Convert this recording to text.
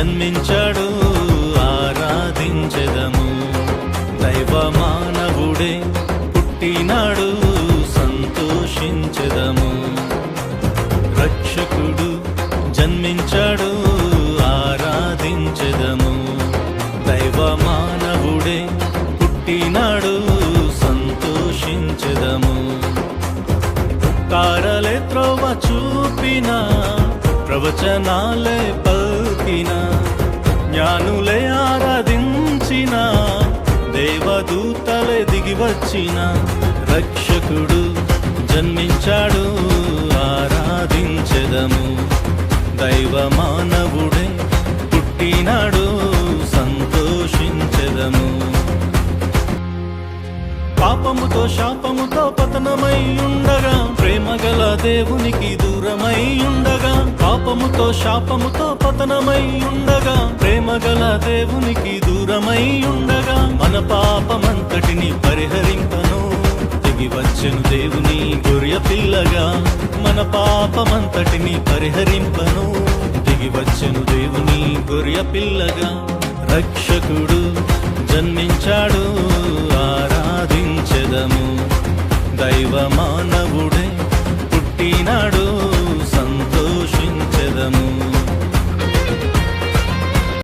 జన్మించాడు ఆరాధించెదము. దైవ మానవుడే పుట్టినాడు సంతోషించెదము. రక్షకుడు జన్మించాడు ఆరాధించెదము. దైవ మానవుడే పుట్టినాడు సంతోషించెదము. తారలే త్రోవ చూపిన, ప్రవచనాలే పల్కిన, జ్ఞానులే ఆరాధించిన, దేవదూతలే దిగివచ్చిన, రక్షకుడు జన్మించాడు ఆరాధించెదము. దైవ మానవుడే పుట్టినాడు సంతోషించెదము. పాపముతో శాపముతో పతనమై ఉండగా, ప్రేమగల దేవునికి దూరమై ఉండగా, పాపముతో శాపముతో పతనమై ఉండగా, ప్రేమగల దేవునికి దూరమై ఉండగా, మన పాపమంతటిని పరిహరింపను దిగి వచ్చెను దేవుని గొర్రె పిల్లగా. మన పాపమంతటిని పరిహరింపను దిగి వచ్చెను దేవుని గొర్రె పిల్లగా. రక్షకుడు జన్మించాడు ఆరాధించెదము. దైవ మానవుడే పుట్టినాడు సంతోషించెదము.